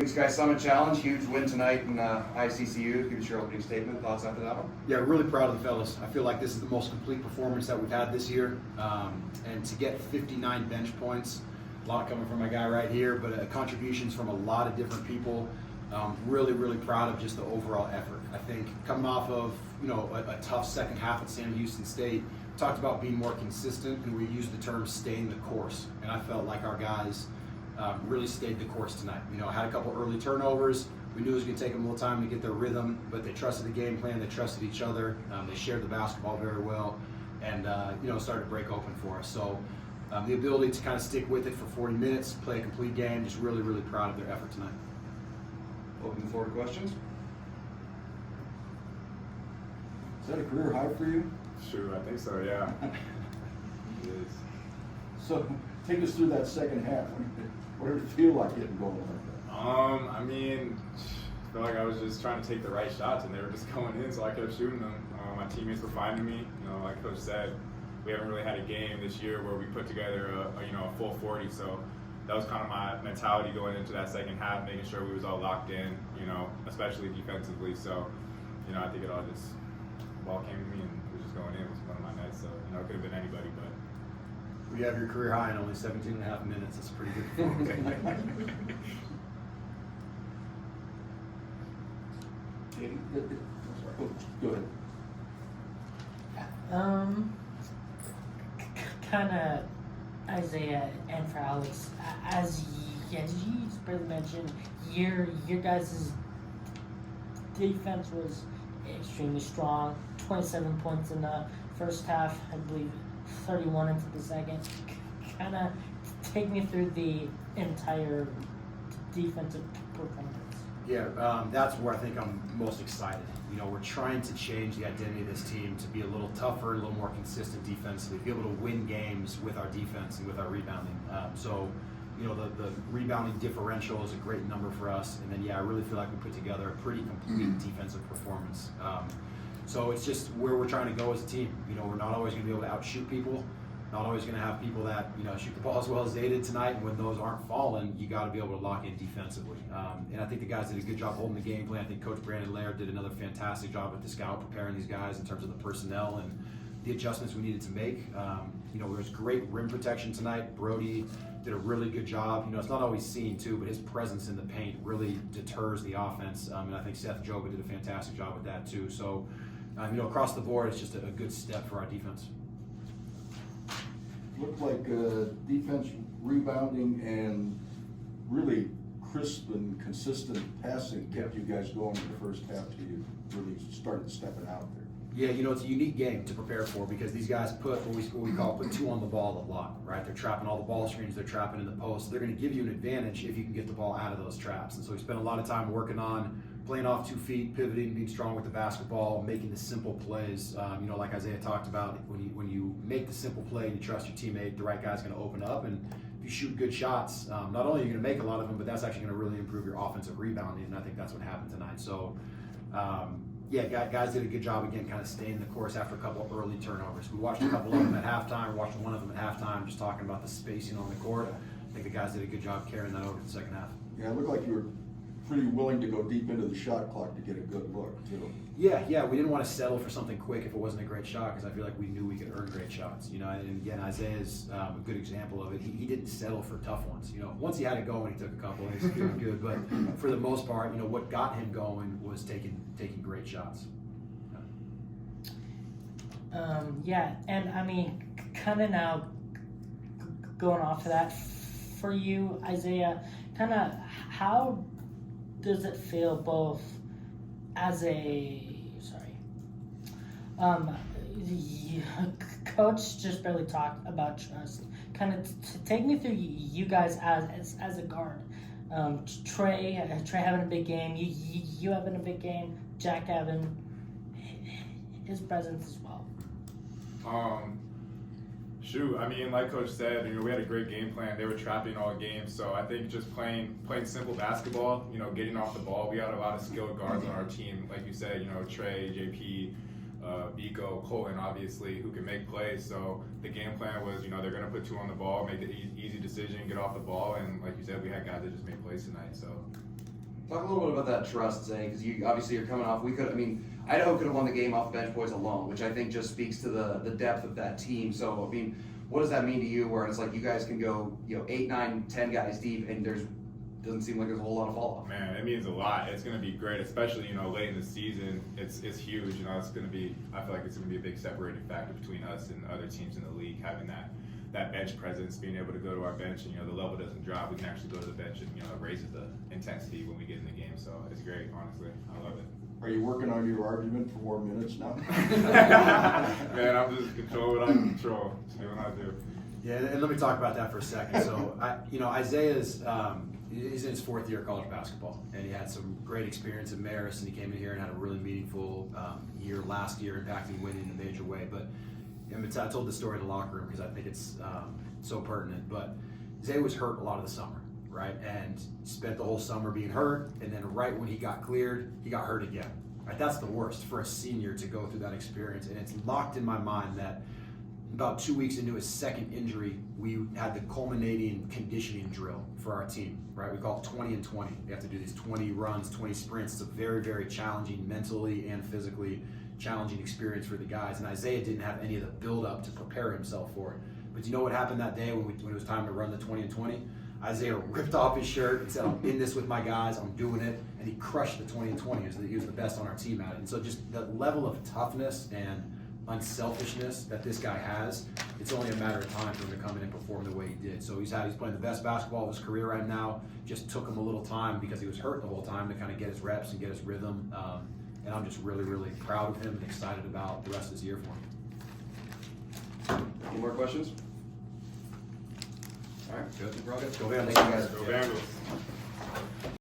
Big Sky Summit Challenge, huge win tonight in ICCU. Give us your opening statement, thoughts after that one? Yeah, really proud of the fellas. I feel like this is the most complete performance that we've had this year. And to get 59 bench points, a lot coming from my guy right here, but contributions from a lot of different people. Really, really proud of just the overall effort. I think coming off of a tough second half at Sam Houston State, talked about being more consistent, and we used the term staying the course. And I felt like our guys really stayed the course tonight. Had a couple early turnovers. We knew it was going to take them a little time to get their rhythm, but they trusted the game plan. They trusted each other. They shared the basketball very well, and started to break open for us. So the ability to kind of stick with it for 40 minutes, play a complete game, just really, really proud of their effort tonight. Open the floor to questions. Is that a career high for you? Sure, I think so, yeah. It is. So take us through that second half. What did it feel like getting going like that? I mean, I felt like I was just trying to take the right shots, and they were just going in, so I kept shooting them. My teammates were finding me. Like Coach said, we haven't really had a game this year where we put together a full 40. So that was kind of my mentality going into that second half, making sure we was all locked in, especially defensively. So, I think it all just ball came to me and it was just going in. It was one of my nights. So it could have been anybody, but. We have your career high in only 17 and a half minutes. That's a pretty good performance. Go ahead. Kind of Isaiah and for Alex, as you just mentioned, your guys' defense was extremely strong. 27 points in the first half, I believe 31 into the second. Kind of take me through the entire defensive performance. Yeah, that's where I think I'm most excited. We're trying to change the identity of this team to be a little tougher, a little more consistent defensively, be able to win games with our defense and with our rebounding. The rebounding differential is a great number for us. And then, I really feel like we put together a pretty complete defensive performance. So it's just where we're trying to go as a team. We're not always going to be able to outshoot people. Not always going to have people that shoot the ball as well as they did tonight, and when those aren't falling, you got to be able to lock in defensively. And I think the guys did a good job holding the game plan. I think Coach Brandon Laird did another fantastic job with the scout preparing these guys in terms of the personnel and the adjustments we needed to make. There was great rim protection tonight. Brody did a really good job. It's not always seen too, but his presence in the paint really deters the offense. And I think Seth Joba did a fantastic job with that too. So, across the board, it's just a good step for our defense. Looked like defense, rebounding, and really crisp and consistent passing kept you guys going in the first half till you really started stepping out there. Yeah, it's a unique game to prepare for because these guys put what we call put two on the ball a lot, right? They're trapping all the ball screens, they're trapping in the post. So they're going to give you an advantage if you can get the ball out of those traps. And so we spent a lot of time working on playing off 2 feet, pivoting, being strong with the basketball, making the simple plays. Like Isaiah talked about, when you make the simple play and you trust your teammate, the right guy's going to open up. And if you shoot good shots, not only are you going to make a lot of them, but that's actually going to really improve your offensive rebounding. And I think that's what happened tonight. So, guys did a good job again, kind of staying the course after a couple of early turnovers. We watched a couple of them at halftime. We watched one of them at halftime, just talking about the spacing on the court. I think the guys did a good job carrying that over to the second half. Yeah, it looked like you were pretty willing to go deep into the shot clock to get a good look, too. Yeah, we didn't want to settle for something quick if it wasn't a great shot because I feel like we knew we could earn great shots. And again, Isaiah's a good example of it. He didn't settle for tough ones. Once he had it going, he took a couple and he was feeling good. But for the most part, what got him going was taking great shots. And I mean, kind of now going off of that, for you, Isaiah, kind of how does it feel both as coach just barely talked about trust. Kind of take me through you guys as a guard. Trey having a big game, you having a big game, Jack having his presence as well. I mean, like Coach said, we had a great game plan. They were trapping all game, so I think just playing simple basketball, getting off the ball. We had a lot of skilled guards on our team, like you said, Trey, JP, Biko, Colton, obviously, who can make plays. So the game plan was, they're going to put two on the ball, make the easy decision, get off the ball, and like you said, we had guys that just made plays tonight. So Talk a little bit about that trust, Zay, because you obviously you're coming off. Idaho could have won the game off the bench boys alone, which I think just speaks to the depth of that team. So, I mean, what does that mean to you? Where it's like you guys can go, 8, 9, 10 guys deep, and doesn't seem like there's a whole lot of fall off. Man, it means a lot. It's going to be great, especially late in the season. It's huge. It's going to be. I feel like it's going to be a big separating factor between us and other teams in the league. Having that bench presence, being able to go to our bench, and the level doesn't drop. We can actually go to the bench, and it raises the intensity when we get in the game. So it's great, honestly. I love it. Are you working on your argument for more minutes now? Man, I'm just controlling what I can control. Just doing what I do. Yeah, and let me talk about that for a second. So, Isaiah's he's in his 4th year of college basketball, and he had some great experience at Marist, and he came in here and had a really meaningful year last year, impacting winning in a major way. But I told the story in the locker room because I think it's so pertinent. But Isaiah was hurt a lot of the summer, right? And spent the whole summer being hurt, and then right when he got cleared, he got hurt again. Right? That's the worst for a senior to go through that experience, and it's locked in my mind that about 2 weeks into his second injury, we had the culminating conditioning drill for our team, right? We call it 20 and 20. We have to do these 20 runs, 20 sprints. It's a very, very challenging, mentally and physically challenging experience for the guys. And Isaiah didn't have any of the build-up to prepare himself for it. But you know what happened that day when it was time to run the 20 and 20? Isaiah ripped off his shirt and said, I'm in this with my guys, I'm doing it. And he crushed the 20 and 20. He was the best on our team at it. And so just the level of toughness and unselfishness that this guy has, it's only a matter of time for him to come in and perform the way he did. So he's playing the best basketball of his career right now. Just took him a little time because he was hurt the whole time to kind of get his reps and get his rhythm. And I'm just really, really proud of him and excited about the rest of this year for him. Any more questions? All right, good. We're all good. Go Vandals. Thank you, guys. Go Vandals.